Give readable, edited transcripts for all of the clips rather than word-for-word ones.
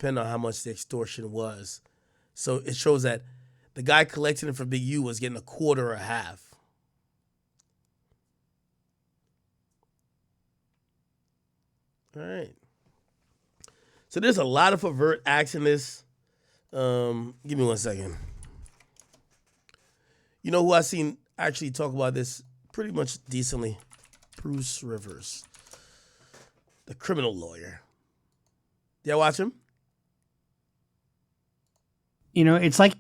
depending on how much the extortion was. So it shows that the guy collecting it from Big U was getting a quarter or a half. All right. So there's a lot of overt acts in this. Give me 1 second. You know who I seen actually talk about this pretty much decently? Bruce Rivers, the criminal lawyer. Y'all watch him? You know, it's like,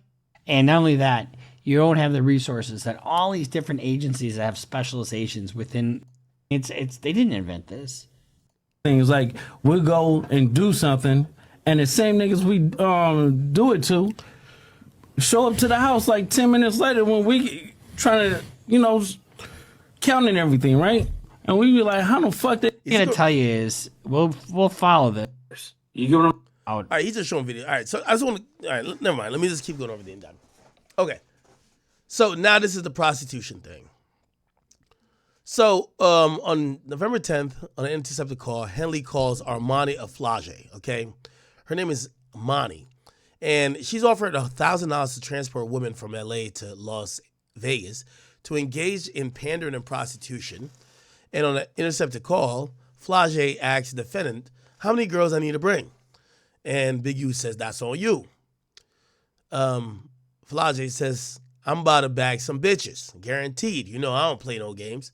and not only that, you don't have the resources that all these different agencies that have specializations within. It's they didn't invent this. Things like we'll go and do something, and the same niggas we do it to show up to the house like 10 minutes later when we trying to, counting everything, right? And we be like, how the fuck they? What I'm gonna tell you is we'll follow this. You get what I'm? All right, he's just showing video. All right, so I just want to. All right, never mind. Let me just keep going over the indictment. Okay, so now this is the prostitution thing. So on November 10th, on an intercepted call, Henley calls Armani Aflage. Okay, her name is Mani, and she's offered $1,000 to transport women from LA to Las Vegas to engage in pandering and prostitution. And on an intercepted call, Flage asks the defendant, "How many girls I need to bring?" And Big U says, "That's on you." Flage says, "I'm about to bag some bitches, guaranteed. I don't play no games."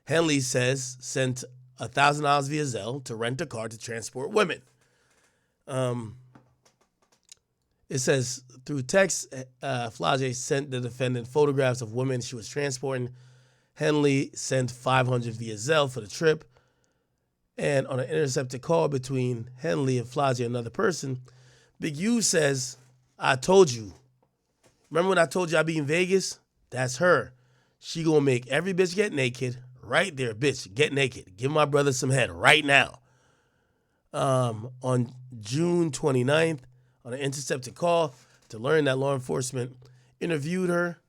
Henley says, "Sent $1,000 via Zelle to rent a car to transport women." It says, through text, Flage sent the defendant photographs of women she was transporting. Henley sent $500 via Zelle for the trip. And on an intercepted call between Henley and Flage, another person, Big U says, "I told you. Remember when I told you I'd be in Vegas? That's her. She gonna make every bitch get naked. Right there, bitch, get naked. Give my brother some head right now." On June 29th, on an intercepted call to learn that law enforcement interviewed her,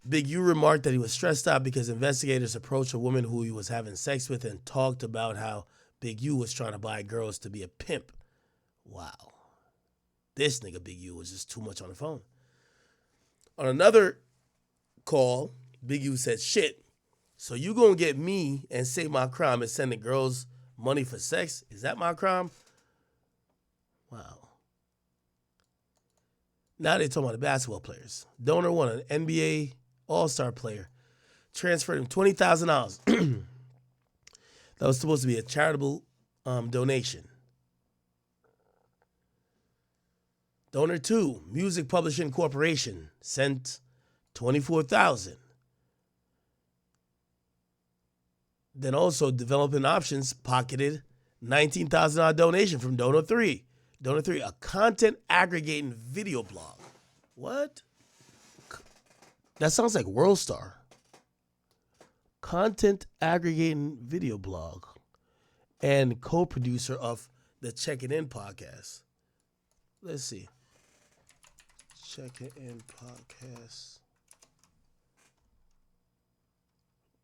Big U remarked that he was stressed out because investigators approached a woman who he was having sex with and talked about how Big U was trying to buy girls to be a pimp. Wow. This nigga Big U was just too much on the phone. On another call, Big U said, "Shit, so you gonna get me and say my crime is sending girls money for sex? Is that my crime?" Wow. Now they're talking about the basketball players. Donor one, an NBA All-Star player, transferred him $20,000. That was supposed to be a charitable donation. Donor 2, Music Publishing Corporation, sent $24,000. Then also Developing Options pocketed $19,000 donation from Donor 3. Donor 3, a content aggregating video blog. What? That sounds like WorldStar. Content aggregating video blog and co-producer of the Check It In podcast. Let's see. Check It In podcast.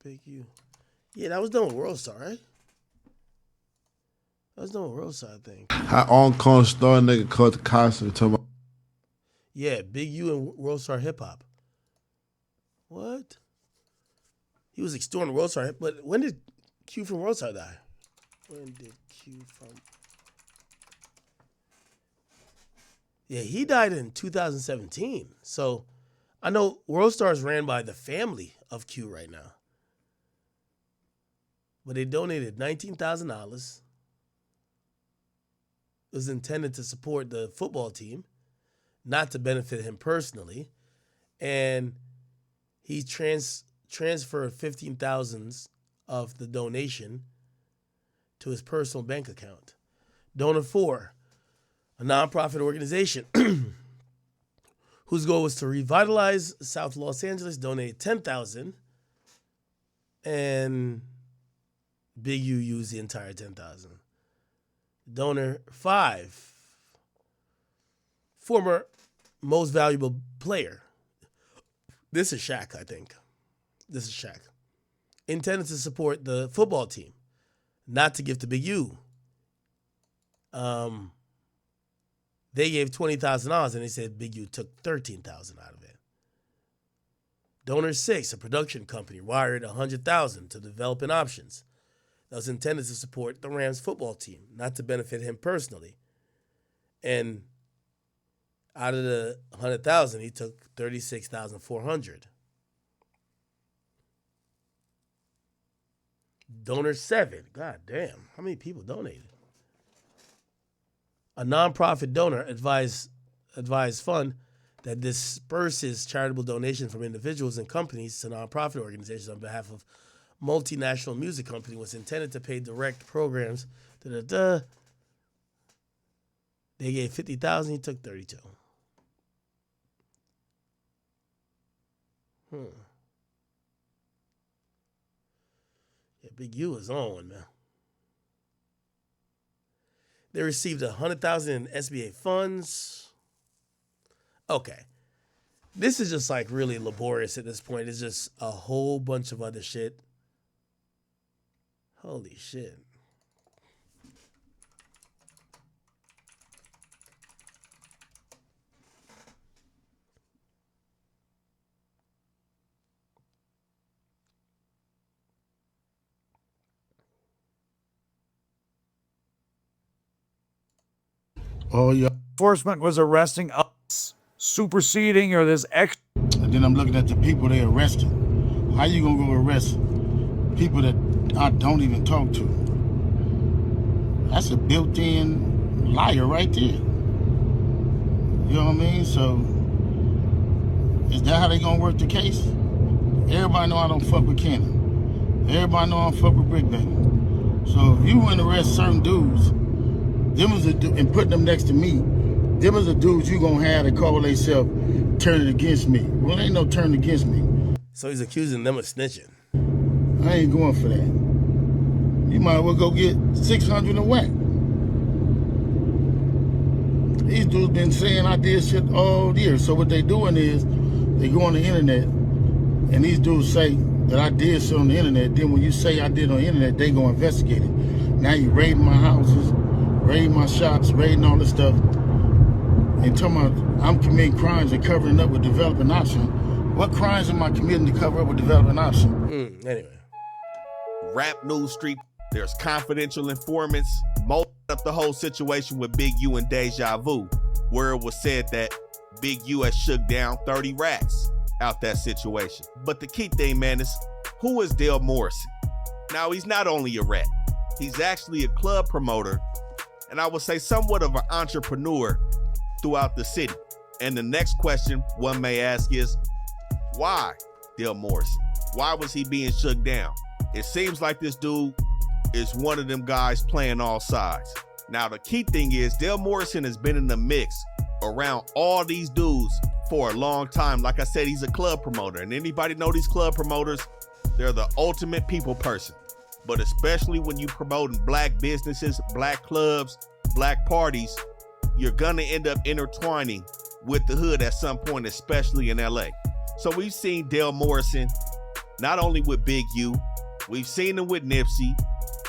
Big U. Yeah, that was done with WorldStar, right? That was done with WorldStar, I think. How on Con Star nigga caught the concert talking about. Yeah, Big U and WorldStar Hip Hop. What? He was extorting WorldStar, but when did Q from WorldStar die? When did Q from... Yeah, he died in 2017. So I know WorldStar is ran by the family of Q right now. But they donated $19,000. It was intended to support the football team, not to benefit him personally. And he transferred $15,000 of the donation to his personal bank account. Donor 4, a nonprofit organization whose goal was to revitalize South Los Angeles, donated $10,000, and Big U used the entire $10,000. Donor 5, former most valuable player. This is Shaq, I think. This is Shaq. Intended to support the football team, not to give to Big U. They gave $20,000 and they said Big U took $13,000 out of it. Donor 6, a production company, wired $100,000 to developing options that was intended to support the Rams football team, not to benefit him personally. And out of the $100,000, he took $36,400. Donor 7, god damn, how many people donated? A nonprofit donor advised fund that disperses charitable donations from individuals and companies to nonprofit organizations on behalf of multinational music company was intended to pay direct programs. They gave $50,000, he took $32,000. Yeah, Big U is on one, man. They received $100,000 in SBA funds. Okay. This is just like really laborious at this point. It's just a whole bunch of other shit. Holy shit. Oh, yeah. Enforcement was arresting us, superseding or this ex. And then I'm looking at the people they arrested. How you gonna go arrest people that I don't even talk to? That's a built-in liar right there. You know what I mean? So, is that how they gonna work the case? Everybody know I don't fuck with Cannon. Everybody know I don't fuck with Brick Baby. So if you want to arrest certain dudes, and put them next to me, them is the dudes you gonna have to call themselves turning against me. Well, ain't no turn against me. So he's accusing them of snitching. I ain't going for that. You might as well go get 600 and whack. These dudes been saying I did shit all year. So what they doing is they go on the internet and these dudes say that I did shit on the internet. Then when you say I did on the internet, they go investigate it. Now you raiding my houses, raiding my shops, raiding all this stuff, and talking about I'm committing crimes and covering up with developing option. What crimes am I committing to cover up with developing option? Anyway. Rap News Street, there's confidential informants, molded up the whole situation with Big U and Deja Vu, where it was said that Big U has shook down 30 racks out that situation. But the key thing, man, is who is Dale Morrison? Now, he's not only a rat, he's actually a club promoter, and I would say somewhat of an entrepreneur throughout the city. And the next question one may ask is, why Dale Morrison? Why was he being shook down? It seems like this dude is one of them guys playing all sides. Now, the key thing is Dale Morrison has been in the mix around all these dudes for a long time. Like I said, he's a club promoter, and anybody know these club promoters, they're the ultimate people person. But especially when you promoting black businesses, black clubs, black parties, you're gonna end up intertwining with the hood at some point, especially in LA. So we've seen Dale Morrison, not only with Big U, we've seen him with Nipsey,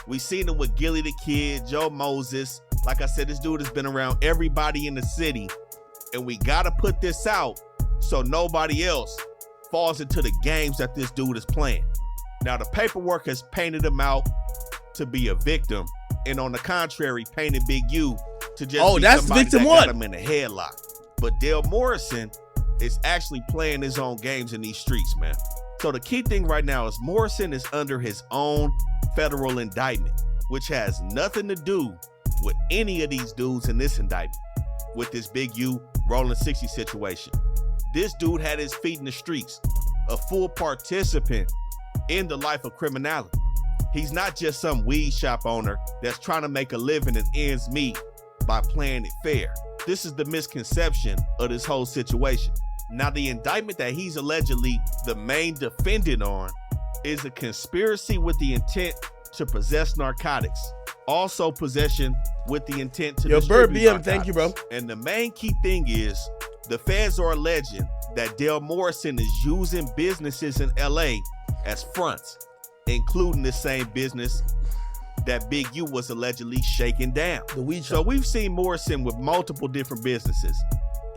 we've seen him with Gilly the Kid, Joe Moses. Like I said, this dude has been around everybody in the city, and we gotta put this out so nobody else falls into the games that this dude is playing. Now, the paperwork has painted him out to be a victim, and on the contrary, painted Big U to just be that's somebody victim that one. got him in a headlock. But Dale Morrison is actually playing his own games in these streets, man. So the key thing right now is Morrison is under his own federal indictment, which has nothing to do with any of these dudes in this indictment, with this Big U Rolling 60 situation. This dude had his feet in the streets, a full participant in the life of criminality. He's not just some weed shop owner that's trying to make a living and ends meet by playing it fair. This is the misconception of this whole situation. Now, the indictment that he's allegedly the main defendant on is a conspiracy with the intent to possess narcotics. Also possession with the intent to distribute Bird BM, narcotics. thank you, bro. And the main key thing is the feds are alleging that Dale Morrison is using businesses in LA as fronts, including the same business that Big U was allegedly shaking down. The weed So shop. we've seen Morrison with multiple different businesses.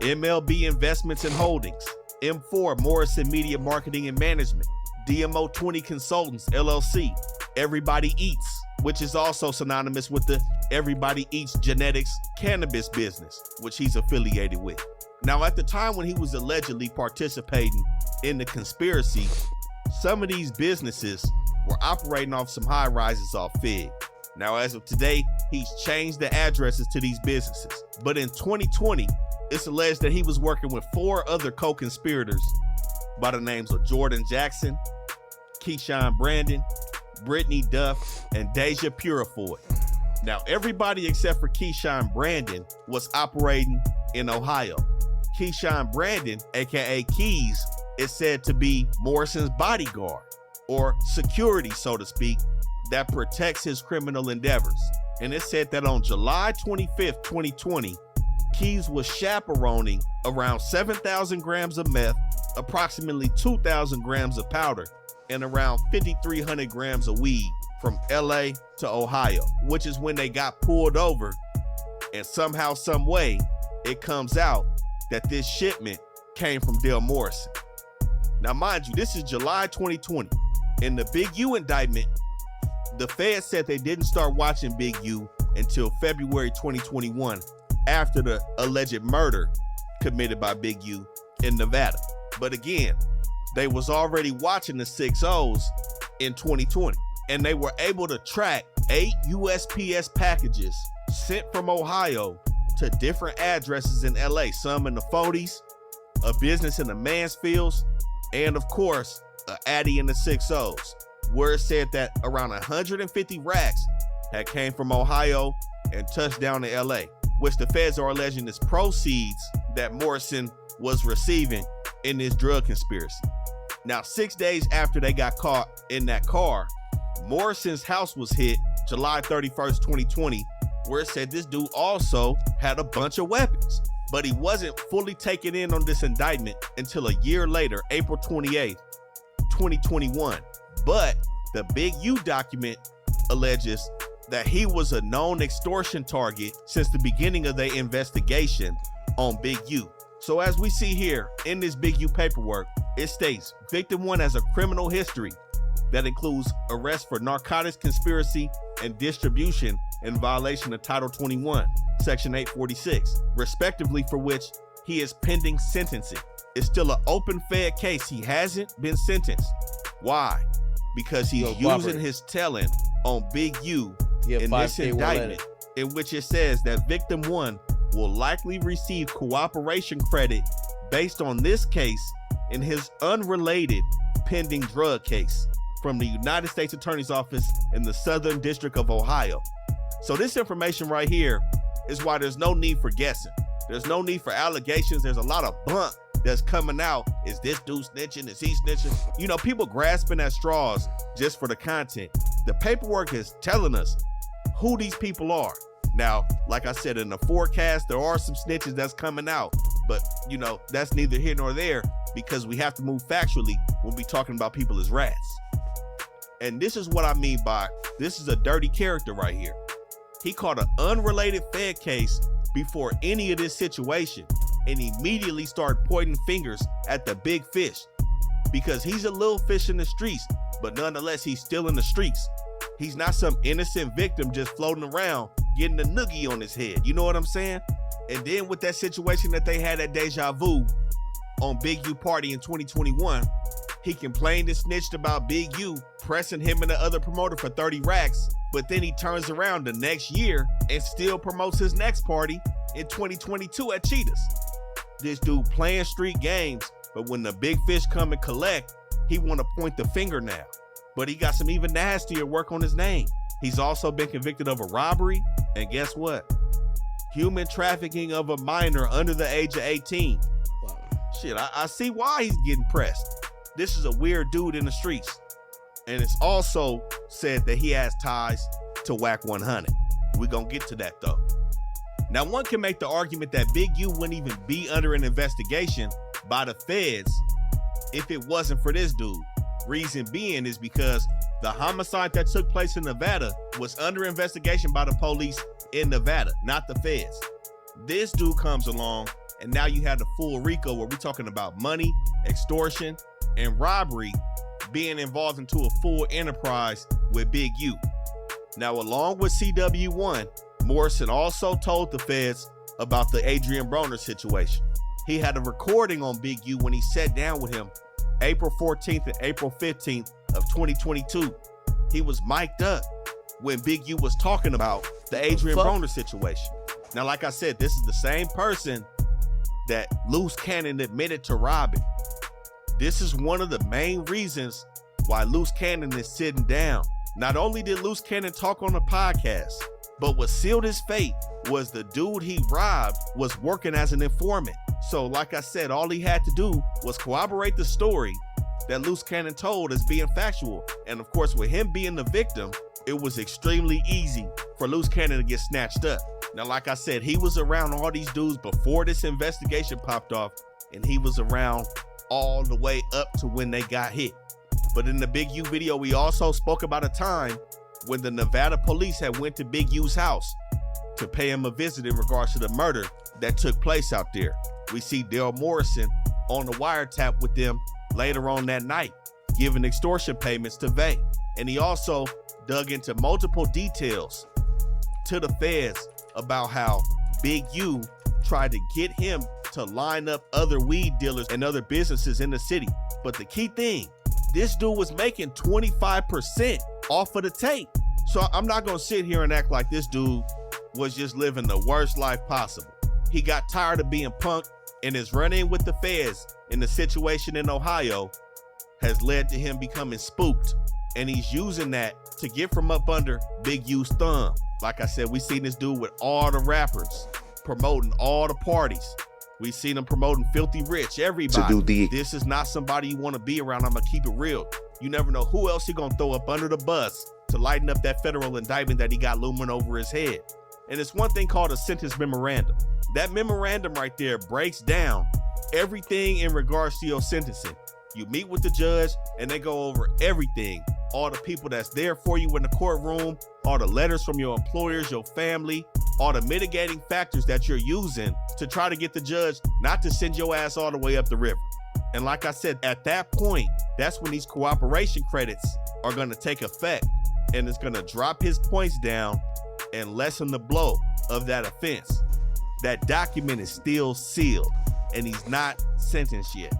MLB Investments and Holdings, M4 Morrison Media Marketing and Management, DMO 20 Consultants LLC, Everybody Eats, which is also synonymous with the Everybody Eats Genetics cannabis business, which he's affiliated with. Now, at the time when he was allegedly participating in the conspiracy, some of these businesses were operating off some high rises off Fig. Now, as of today, he's changed the addresses to these businesses. But in 2020, it's alleged that he was working with 4 other co-conspirators by the names of Jordan Jackson, Keyshawn Brandon, Brittany Duff, and Deja Purifoy. Now, everybody except for Keyshawn Brandon was operating in Ohio. Keyshawn Brandon, aka Keys, is said to be Morrison's bodyguard, or security, so to speak, that protects his criminal endeavors. And it's said that on July 25th, 2020, Keys was chaperoning around 7,000 grams of meth, approximately 2,000 grams of powder, and around 5,300 grams of weed from LA to Ohio, which is when they got pulled over. And somehow, some way, it comes out that this shipment came from Dale Morrison. Now, mind you, this is July 2020. In the Big U indictment, the Fed said they didn't start watching Big U until February 2021, after the alleged murder committed by Big U in Nevada. But again, they was already watching the 6-0s in 2020, and they were able to track 8 USPS packages sent from Ohio to different addresses in LA, some in the 40s, a business in the Mansfields, and of course, a Addy in the 6-0s, where it said that around 150 racks had came from Ohio and touched down in LA, which the feds are alleging is proceeds that Morrison was receiving in this drug conspiracy. Now, 6 days after they got caught in that car, Morrison's house was hit July 31st, 2020, where it said this dude also had a bunch of weapons. But he wasn't fully taken in on this indictment until a year later, April 28th, 2021. But the Big U document alleges that he was a known extortion target since the beginning of their investigation on Big U. So as we see here in this Big U paperwork, it states victim 1 has a criminal history that includes arrest for narcotics conspiracy and distribution in violation of Title 21, Section 846, respectively, for which he is pending sentencing. It's still an open Fed case. He hasn't been sentenced. Why? Because he's using his telling on Big U in this indictment, in which it says that victim 1 will likely receive cooperation credit based on this case in his unrelated pending drug case from the United States Attorney's Office in the Southern District of Ohio. So this information right here is why there's no need for guessing. There's no need for allegations. There's a lot of bunk that's coming out. Is this dude snitching? Is he snitching? You know, people grasping at straws just for the content. The paperwork is telling us who these people are. Now, like I said, in the forecast, there are some snitches that's coming out, but you know, that's neither here nor there because we have to move factually when we talking about people as rats. And this is what I mean by this is a dirty character right here. He caught an unrelated Fed case before any of this situation and immediately started pointing fingers at the big fish because he's a little fish in the streets, but nonetheless, he's still in the streets. He's not some innocent victim just floating around getting a noogie on his head. You know what I'm saying? And then with that situation that they had at Deja Vu on Big U Party in 2021, he complained and snitched about Big U pressing him and the other promoter for 30 racks, but then he turns around the next year and still promotes his next party in 2022 at Cheetahs. This dude playing street games, but when the big fish come and collect, he want to point the finger now. But he got some even nastier work on his name. He's also been convicted of a robbery, and guess what? Human trafficking of a minor under the age of 18. Wow. Shit, I see why he's getting pressed. This is a weird dude in the streets. And it's also said that he has ties to WAC 100. We're gonna get to that though. Now, one can make the argument that Big U wouldn't even be under an investigation by the feds if it wasn't for this dude. Reason being is because The homicide that took place in Nevada was under investigation by the police in Nevada, not the feds. This dude comes along, and now you have the full RICO where we're talking about money, extortion, and robbery being involved into a full enterprise with Big U. Now, along with CW1, Morrison also told the feds about the Adrian Broner situation. He had a recording on Big U when he sat down with him April 14th and April 15th of 2022. He was mic'd up when Big U was talking about the Adrian Broner situation. Now, like I said, this is the same person that Loose Cannon admitted to robbing. This is one of the main reasons why Loose Cannon is sitting down. Not only did Loose Cannon talk on the podcast, but what sealed his fate was the dude he robbed was working as an informant. So like I said, all he had to do was corroborate the story that Loose Cannon told as being factual. And of course, with him being the victim, it was extremely easy for Loose Cannon to get snatched up. Now, like I said, he was around all these dudes before this investigation popped off, and he was around all the way up to when they got hit. But in the Big U video, we also spoke about a time when the Nevada police had went to Big U's house to pay him a visit in regards to the murder that took place out there. We see Dale Morrison on the wiretap with them later on that night, giving extortion payments to Vay. And he also dug into multiple details to the feds about how Big U tried to get him to line up other weed dealers and other businesses in the city. But the key thing, this dude was making 25% off of the tape. So I'm not gonna sit here and act like this dude was just living the worst life possible. He got tired of being punked, and his run-in with the feds in the situation in Ohio has led to him becoming spooked. And he's using that to get from up under Big U's thumb. Like I said, we seen this dude with all the rappers, promoting all the parties. We seen him promoting Filthy Rich, everybody. This is not somebody you want to be around. I'm gonna keep it real. You never know who else he gonna throw up under the bus to lighten up that federal indictment that he got looming over his head. And it's one thing called a sentence memorandum. That memorandum right there breaks down everything in regards to your sentencing. You meet with the judge and they go over everything. All the people that's there for you in the courtroom, all the letters from your employers, your family, all the mitigating factors that you're using to try to get the judge not to send your ass all the way up the river. And like I said, at that point, that's when these cooperation credits are going to take effect, and it's going to drop his points down and lessen the blow of that offense. That document is still sealed, and he's not sentenced yet.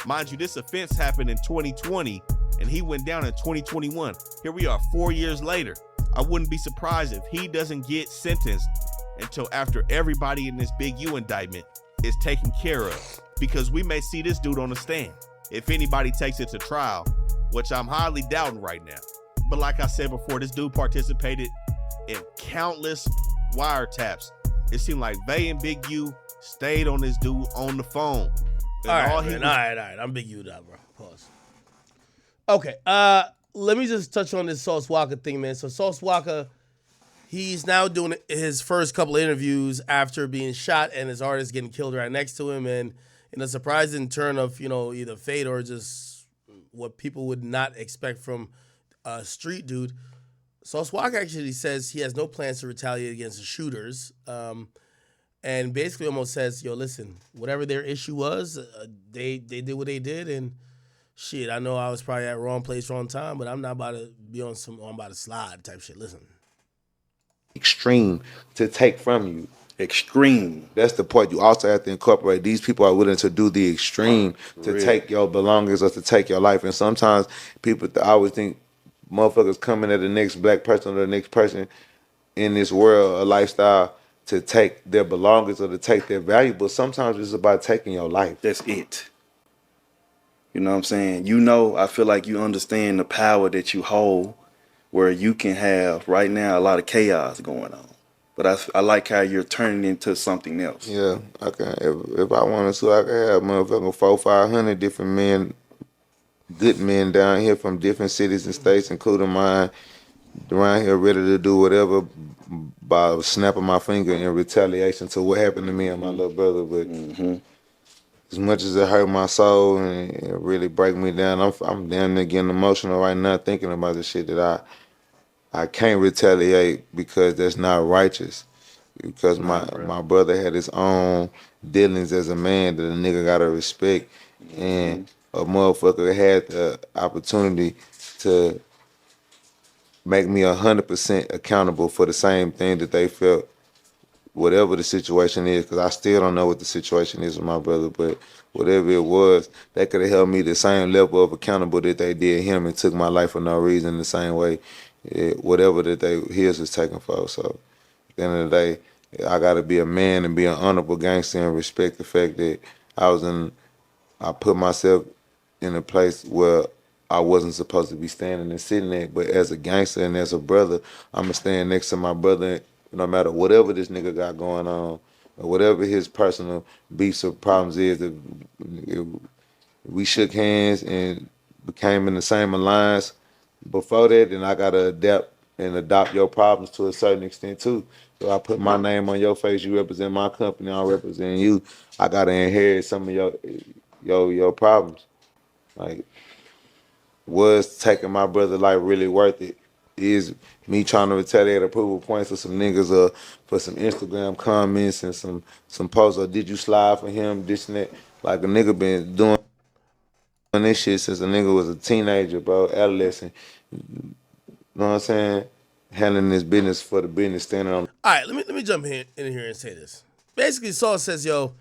Mind you, this offense happened in 2020, and he went down in 2021. Here we are 4 years later. I wouldn't be surprised if he doesn't get sentenced until after everybody in this Big U indictment is taken care of, because we may see this dude on the stand if anybody takes it to trial, which I'm highly doubting right now. But like I said before, this dude participated in countless wiretaps. It seemed like Vay and Big U stayed on this dude on the phone. All right. I'm Big U now, bro. Pause. Okay. Let me just touch on this Sauce Walker thing, man. So Sauce Walker, he's now doing his first couple of interviews after being shot and his artist getting killed right next to him. And in a surprising turn of, either fate or just what people would not expect from a street dude, Sauce Walker actually says he has no plans to retaliate against the shooters. And basically almost says, listen, whatever their issue was, they did what they did. And shit, I know I was probably at wrong place, wrong time, but I'm not about to be on I'm about to slide type shit. Listen. Extreme to take from you. Extreme. That's the part you also have to incorporate. These people are willing to do the extreme to take your belongings or to take your life. And sometimes people always think motherfuckers coming at the next black person or the next person in this world, a lifestyle, to take their belongings or to take their valuables. Sometimes it's about taking your life. That's it. You know what I'm saying? I feel like you understand the power that you hold, where you can have right now a lot of chaos going on. But I like how you're turning into something else. Yeah, I can. If I wanted to, I could have motherfucking 400-500 different men, good men down here from different cities and states, including mine, around here ready to do whatever by snapping my finger in retaliation to what happened to me and my little brother. But as much as it hurt my soul and it really break me down, I'm damn near getting emotional right now thinking about the shit that I can't retaliate because that's not righteous. Because my brother had his own dealings as a man that a nigga gotta respect, and a motherfucker had the opportunity to make me 100% accountable for the same thing that they felt, whatever the situation is. Because I still don't know what the situation is with my brother, but whatever it was, they could have held me the same level of accountable that they did him and took my life for no reason the same way, whatever that his was taken for. So at the end of the day, I gotta be a man and be an honorable gangster and respect the fact that I put myself in a place where I wasn't supposed to be standing and sitting there. But as a gangster and as a brother, I'ma stand next to my brother no matter whatever this nigga got going on or whatever his personal beefs or problems is. If we shook hands and became in the same alliance before that, then I gotta adapt and adopt your problems to a certain extent too. So I put my name on your face, you represent my company, I represent you. I gotta inherit some of your problems. Like, was taking my brother life really worth it? Is me trying to retaliate approval points for some niggas or for some Instagram comments and some posts, or did you slide for him, this and that? Like, a nigga been doing this shit since a nigga was a teenager, bro, adolescent. You know what I'm saying? Handling this business for the business, standing on. All right, let me jump in here and say this. Basically, Saul says, yo,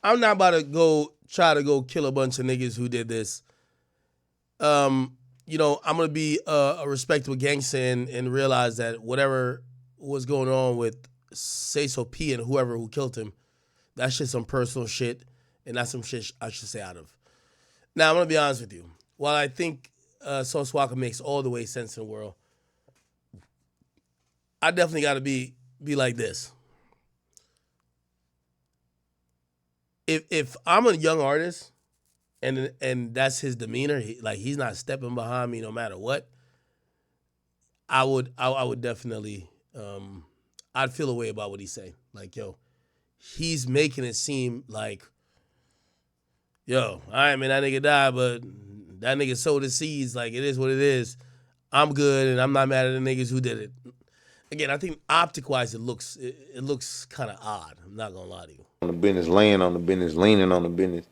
I'm not about to try to go kill a bunch of niggas who did this. You know, I'm gonna be a respectable gangster and realize that whatever was going on with Say So P and whoever who killed him, that's just some personal shit, and that's some shit I should stay out of. Now, I'm gonna be honest with you. While I think Sauce Walker makes all the way sense in the world, I definitely got to be like this. If I'm a young artist and that's his demeanor, he's not stepping behind me no matter what, I would definitely I'd feel a way about what he's saying. Like, yo, he's making it seem like, yo, all right, man, that nigga died, but that nigga sowed the seeds. Like, it is what it is. I'm good, and I'm not mad at the niggas who did it. Again, I think optic-wise, it looks kind of odd. I'm not gonna lie to you. On the business, laying on the business, leaning on the business.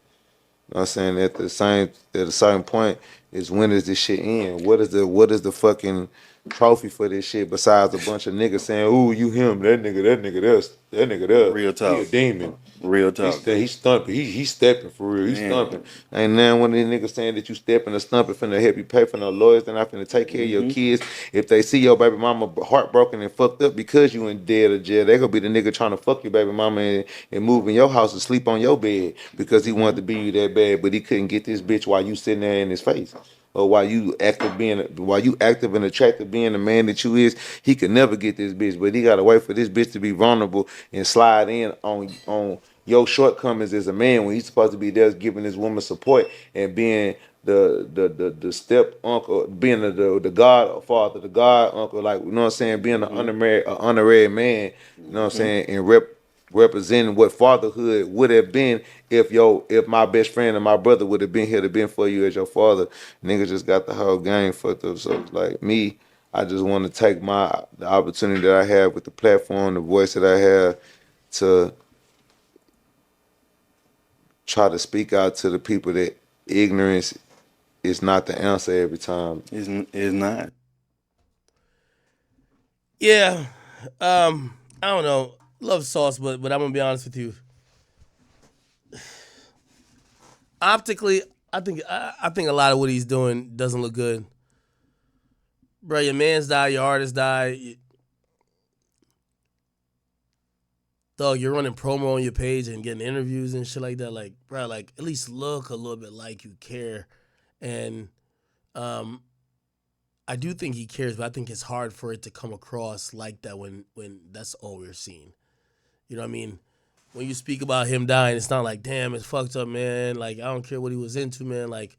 You know what I'm saying? At a certain point is, when does this shit end? What is the fucking trophy for this shit besides a bunch of niggas saying, ooh, you him, that nigga there. Real talk. He a demon. Real talk. He's stumping. He's stepping for real. He's stumping. Ain't none one of these niggas saying that you stepping or stumping finna help you pay for no lawyers. They're not finna take care of your kids. If they see your baby mama heartbroken and fucked up because you in dead or jail, they gonna be the nigga trying to fuck your baby mama and move in your house and sleep on your bed because he wanted to be you that bad, but he couldn't get this bitch while you sitting there in his face. Or while you active and attractive being the man that you is, he could never get this bitch. But he gotta wait for this bitch to be vulnerable and slide in on your shortcomings as a man when he's supposed to be there giving his woman support and being the step uncle, being the godfather, the god uncle, like, you know what I'm saying, being an honorary man, you know what I'm saying, and representing what fatherhood would have been if my best friend and my brother would have been here to been for you as your father. Niggas just got the whole game fucked up. So like me, I just want to take the opportunity that I have with the platform, the voice that I have, to try to speak out to the people that ignorance is not the answer every time. It's not. Yeah, I don't know. Love Sauce, but I'm gonna be honest with you. Optically, I think a lot of what he's doing doesn't look good. Bro, your man's died, your artist died. Dog, you're running promo on your page and getting interviews and shit like that. Like, bro, like, at least look a little bit like you care. And I do think he cares, but I think it's hard for it to come across like that when that's all we're seeing. You know what I mean? When you speak about him dying, it's not like, damn, it's fucked up, man. Like, I don't care what he was into, man. Like,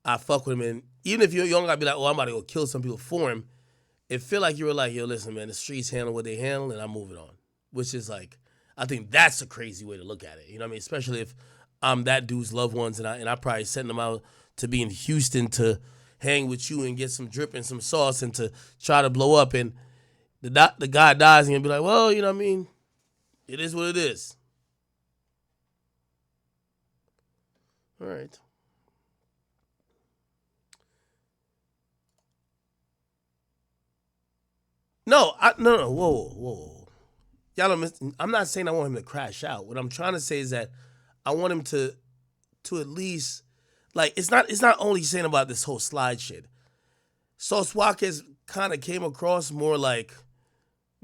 I fuck with him. And even if you don't gotta be like, oh, I'm about to go kill some people for him, it feel like you were like, yo, listen, man, the streets handle what they handle, and I'm moving on. Which is like, I think that's a crazy way to look at it. You know what I mean? Especially if I'm that dude's loved ones, and I probably sent them out to be in Houston to hang with you and get some drip and some sauce and to try to blow up, and the guy dies and you'll be like, well, you know what I mean? It is what it is. All right. No, whoa. Y'all don't I'm not saying I want him to crash out. What I'm trying to say is that I want him to at least, like, it's not only saying about this whole slide shit. Sauce Walker's kind of came across more like,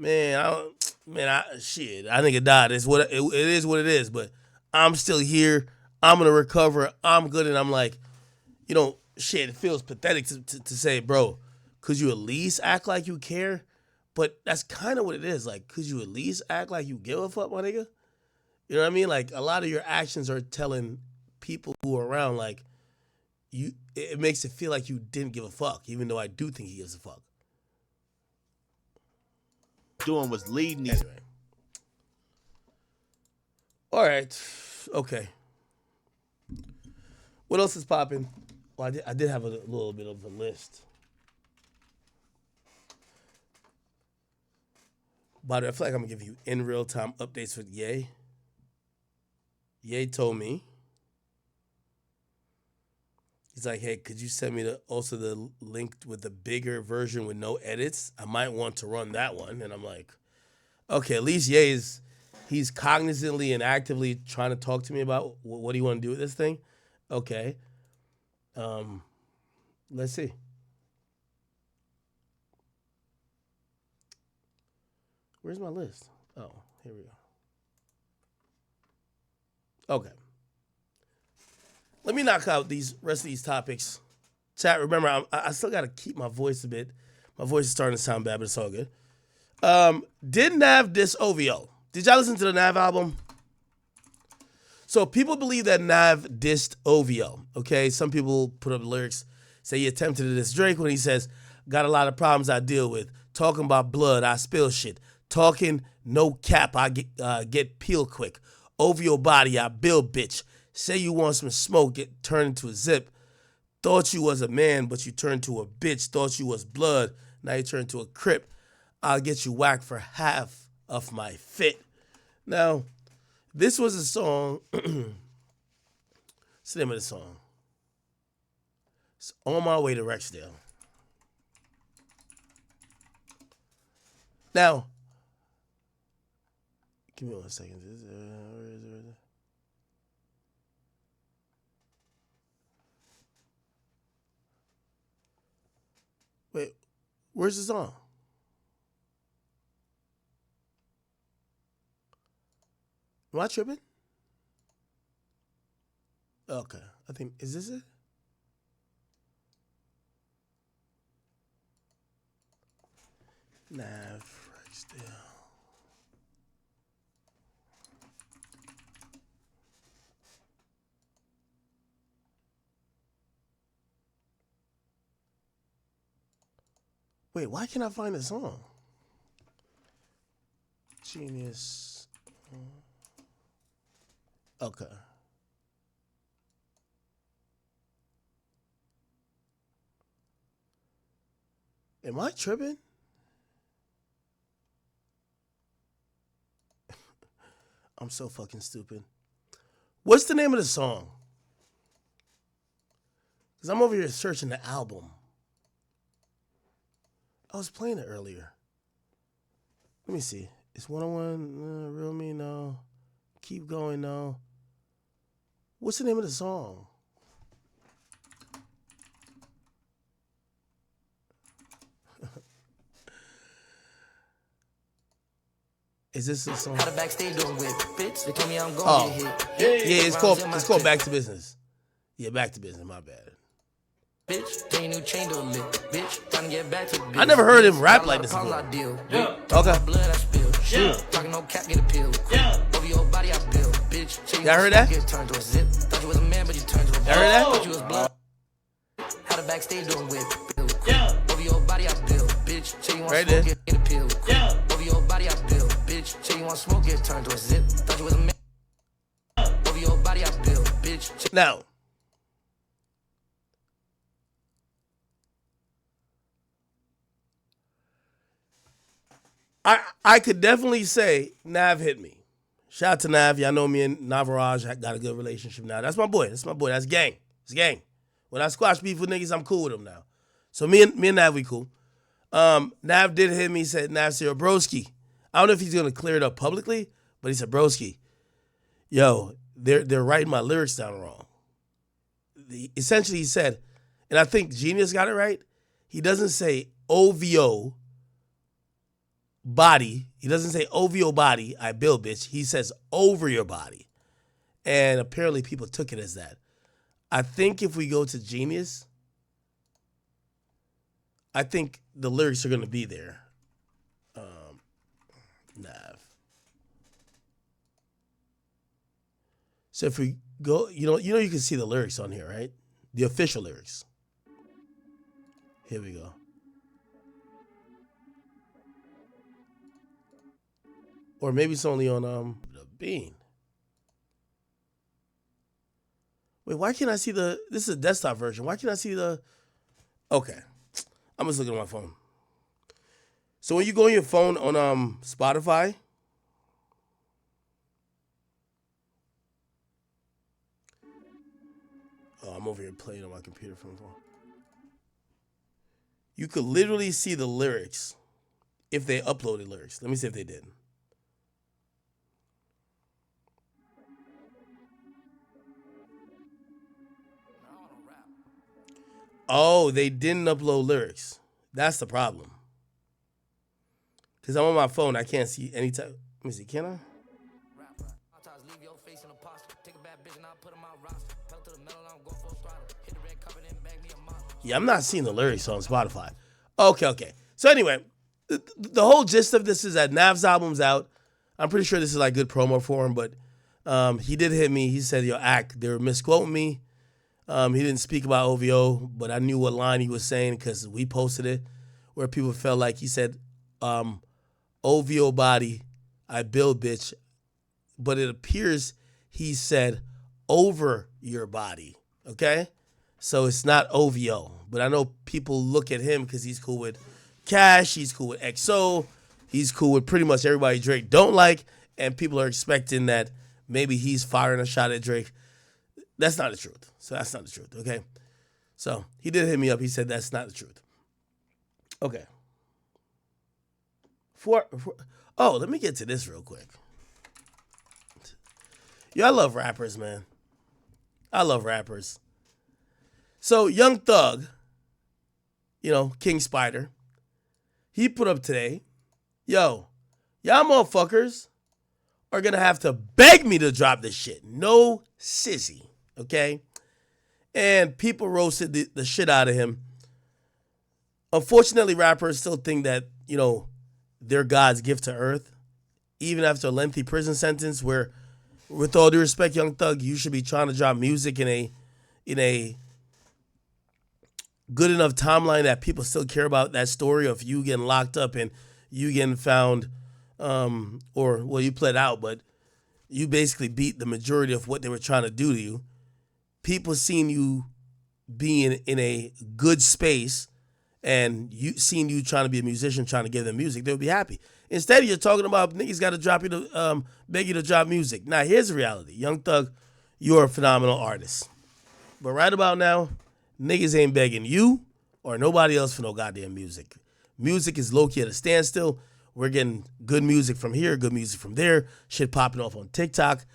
I think it died. It is what it is, but I'm still here. I'm gonna recover. I'm good, and I'm like, it feels pathetic to say, bro, could you at least act like you care? But that's kind of what it is. Like, could you at least act like you give a fuck, my nigga? You know what I mean? Like, a lot of your actions are telling people who are around, like, it makes it feel like you didn't give a fuck, even though I do think he gives a fuck. Doing was leading these. Anyway. All right. Okay. What else is popping? Well, I did have a little bit of a list. By the way, I feel like I'm going to give you in real time updates with Ye. Ye told me. He's like, hey, could you send me the link with the bigger version with no edits? I might want to run that one. And I'm like, okay, at least Ye he's cognizantly and actively trying to talk to me about what do you want to do with this thing? Okay. Let's see. Where's my list? Oh, here we go. Okay. Let me knock out these rest of these topics. Chat, remember, I still got to keep my voice a bit. My voice is starting to sound bad, but it's all good. Did Nav diss OVO? Did y'all listen to the Nav album? So people believe that Nav dissed OVO, okay? Some people put up lyrics, say he attempted to diss Drake when he says, got a lot of problems I deal with. Talking about blood, I spill shit. Talking no cap, I get peeled quick. OVO body, I build bitch. Say you want some smoke, get turned into a zip. Thought you was a man, but you turned to a bitch. Thought you was blood, now you turned to a crip. I'll get you whacked for half of my fit. Now, this was a song. What's the name of the song? It's On My Way to Rexdale. Now, give me 1 second. Where is it? Wait, where's the song? Am I tripping? Okay, I think, is this it? Nav, Rexdale. Wait, why can't I find the song? Genius. Okay. Am I tripping? I'm so fucking stupid. What's the name of the song? Because I'm over here searching the album. I was playing it earlier. Let me see. It's 101, Real Me, no. Keep Going, no. What's the name of the song? Is this a song? Oh, yeah, it's called Back to Business. Yeah, Back to Business, my bad. I never heard him rap like this before. Yeah. Okay. Yeah. Y'all heard that? Y'all heard that? Right there. Now, I could definitely say Nav hit me. Shout out to Nav. Y'all know me and Navaraj got a good relationship now. That's my boy. That's gang. It's gang. When I squash beef with niggas, I'm cool with them now. So me and Nav, we cool. Nav did hit me, said, Nav said, broski. I don't know if he's going to clear it up publicly, but he said, broski, yo, they're writing my lyrics down wrong. Essentially, he said, and I think Genius got it right, he doesn't say OVO body. He doesn't say OVO body, I build, bitch. He says over your body. And apparently people took it as that. I think if we go to Genius, I think the lyrics are going to be there. Nav. So if we go, you know you can see the lyrics on here, right? The official lyrics. Here we go. Or maybe it's only on the Bean. Wait, why can't I see the? This is a desktop version. Why can't I see the? Okay, I'm just looking at my phone. So when you go on your phone on Spotify, oh, I'm over here playing on my computer from the phone. You could literally see the lyrics if they uploaded lyrics. Let me see if they did. Oh, they didn't upload lyrics. That's the problem. Because I'm on my phone, I can't see any type. Let me see, can I? Yeah, I'm not seeing the lyrics on Spotify. Okay. So anyway, the whole gist of this is that Nav's album's out. I'm pretty sure this is like good promo for him, but he did hit me. He said, yo, Ack, they were misquoting me. He didn't speak about OVO, but I knew what line he was saying because we posted it where people felt like he said, OVO body, I build, bitch. But it appears he said over your body, okay? So it's not OVO. But I know people look at him because he's cool with Cash, he's cool with XO, he's cool with pretty much everybody Drake don't like, and people are expecting that maybe he's firing a shot at Drake. That's not the truth. So that's not the truth, okay? So he did hit me up. He said that's not the truth. Okay. Let me get to this real quick. Yo, I love rappers, man. I love rappers. So Young Thug, King Spider, he put up today, yo, y'all motherfuckers are going to have to beg me to drop this shit. No sissy, okay? And people roasted the shit out of him. Unfortunately, rappers still think that, they're God's gift to earth, even after a lengthy prison sentence where, with all due respect, Young Thug, you should be trying to drop music in a good enough timeline that people still care about that story of you getting locked up and you getting found, you pled out, but you basically beat the majority of what they were trying to do to you. People seen you being in a good space and seen you trying to be a musician, trying to give them music, they'll be happy. Instead, you're talking about niggas got to drop you to beg you to drop music. Now, here's the reality. Young Thug, you're a phenomenal artist. But right about now, niggas ain't begging you or nobody else for no goddamn music. Music is low-key at a standstill. We're getting good music from here, good music from there, shit popping off on TikTok.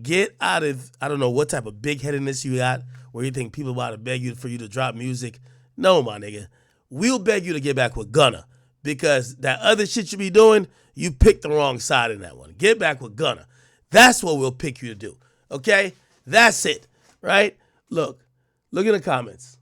Get out of, I don't know what type of big-headedness you got where you think people about to beg you for you to drop music. No, my nigga. We'll beg you to get back with Gunna because that other shit you be doing, you picked the wrong side in that one. Get back with Gunna. That's what we'll pick you to do, okay? That's it, right? Look in the comments.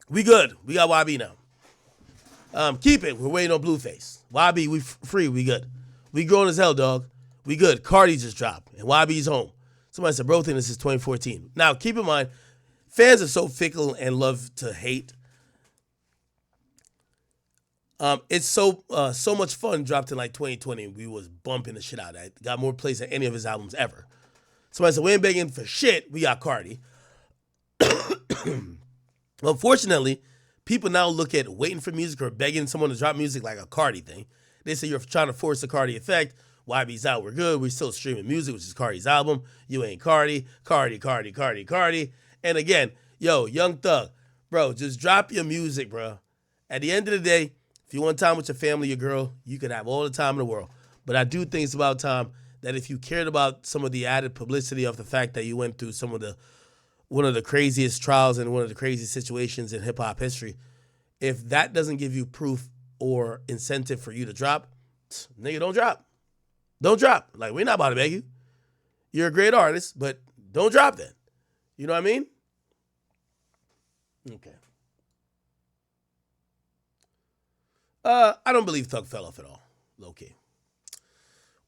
We good. We got YB now. Keep it. We're waiting on Blueface. YB, we free. We good. We grown as hell, dog. We good. Cardi just dropped, and YB's home. Somebody said, bro, think this is 2014. Now, keep in mind, fans are so fickle and love to hate. It's so much fun dropped in like 2020. We was bumping the shit out of it. Got more plays than any of his albums ever. Somebody said, we ain't begging for shit. We got Cardi. Unfortunately, people now look at waiting for music or begging someone to drop music like a Cardi thing. They say you're trying to force the Cardi effect. YB's out, we're good. We're still streaming music, which is Cardi's album. You ain't Cardi. Cardi. And again, yo, Young Thug, bro, just drop your music, bro. At the end of the day, if you want time with your family, your girl, you can have all the time in the world. But I do think it's about time that if you cared about some of the added publicity of the fact that you went through one of the craziest trials and one of the craziest situations in hip hop history, if that doesn't give you proof or incentive for you to drop, nigga, don't drop. Don't drop. Like, we're not about to beg you. You're a great artist, but don't drop then. You know what I mean? Okay. I don't believe Thug fell off at all. Low key.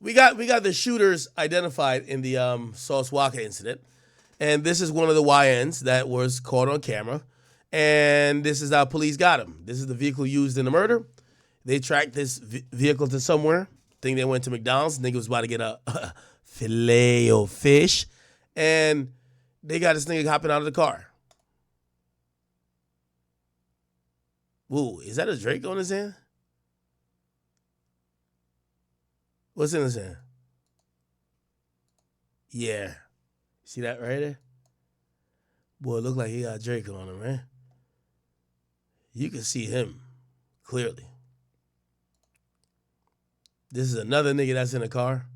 We got the shooters identified in the Sauce Walker incident. And this is one of the YNs that was caught on camera. And this is how police got him. This is the vehicle used in the murder. They tracked this vehicle to somewhere. Think they went to McDonald's. Nigga was about to get a filet of fish. And they got this nigga hopping out of the car. Whoa, is that a Drake on his hand? What's in his hand? Yeah. See that right there? Boy, it look like he got Drake on him, man. You can see him clearly. This is another nigga that's in the car.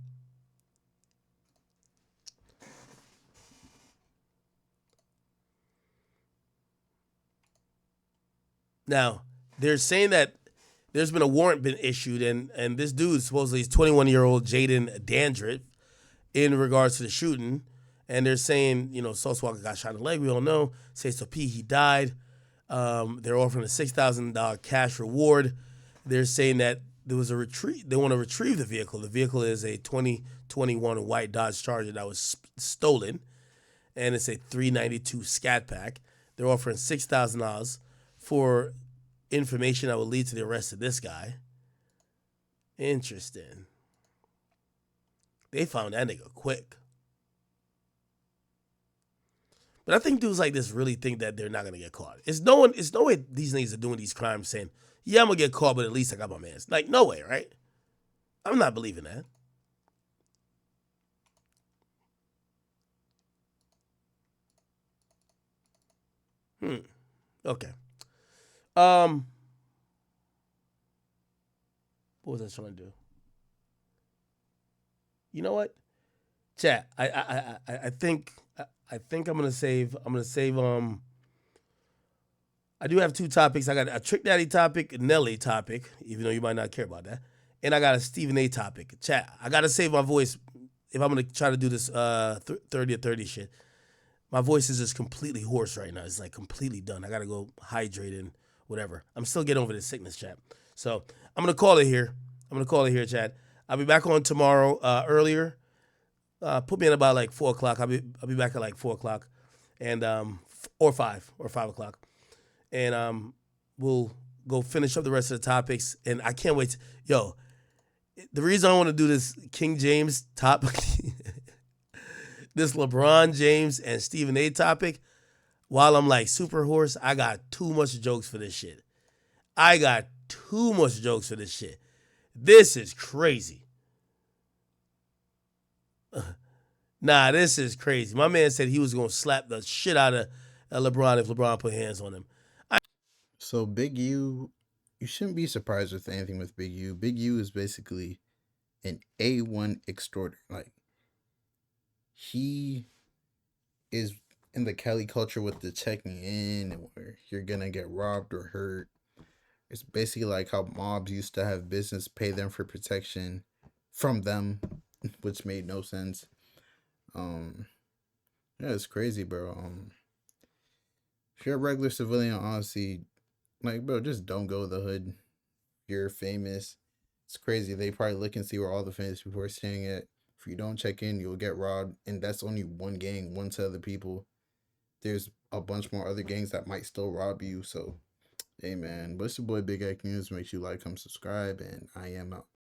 Now, they're saying that there's been a warrant been issued, and this dude supposedly is 21-year-old Jaden Dandridge in regards to the shooting. And they're saying, you know, Sauce Walker got shot in the leg. We don't know. Says to P, he died. They're offering a $6,000 cash reward. They're saying that there was a retrieve. They want to retrieve the vehicle. The vehicle is a 2021 white Dodge Charger that was stolen, and it's a 392 Scat Pack. They're offering $6,000 for information that will lead to the arrest of this guy. Interesting. They found that nigga quick. But I think dudes like this really think that they're not gonna get caught. It's no way these niggas are doing these crimes saying, yeah, I'm gonna get caught, but at least I got my mans. Like, no way, right? I'm not believing that. Okay. What was I trying to do? You know what? Chat. I think I'm gonna save. I do have two topics. I got a Trick Daddy topic, a Nelly topic, even though you might not care about that, and I got a Stephen A topic. Chat. I gotta save my voice if I'm gonna try to do this 30 or 30 shit. My voice is just completely hoarse right now. It's like completely done. I gotta go hydrate and whatever. I'm still getting over this sickness, chat. So I'm gonna call it here. Chat. I'll be back on tomorrow earlier. Put me in about like 4 o'clock. I'll be back at like 4 o'clock, and or 5 o'clock, and we'll go finish up the rest of the topics. And I can't wait. The reason I want to do this King James topic, this LeBron James and Stephen A topic, while I'm like super hoarse, I got too much jokes for this shit. This is crazy. Nah, this is crazy. My man said he was going to slap the shit out of LeBron if LeBron put hands on him. So Big U, you shouldn't be surprised with anything with Big U. Big U is basically an A1 extorter. Like, he is in the Cali culture with the checking in and where you're going to get robbed or hurt. It's basically like how mobs used to have business pay them for protection from them, which made no sense. Yeah, it's crazy, bro. If you're a regular civilian, honestly, like, bro, just don't go to the hood. You're famous. It's crazy. They probably look and see where all the famous people are staying at. If you don't check in, you'll get robbed. And that's only one gang, one set of the people. There's a bunch more other gangs that might still rob you. So, hey, man. But it's your boy, Big Act News. Make sure you like, comment, subscribe. And I am out.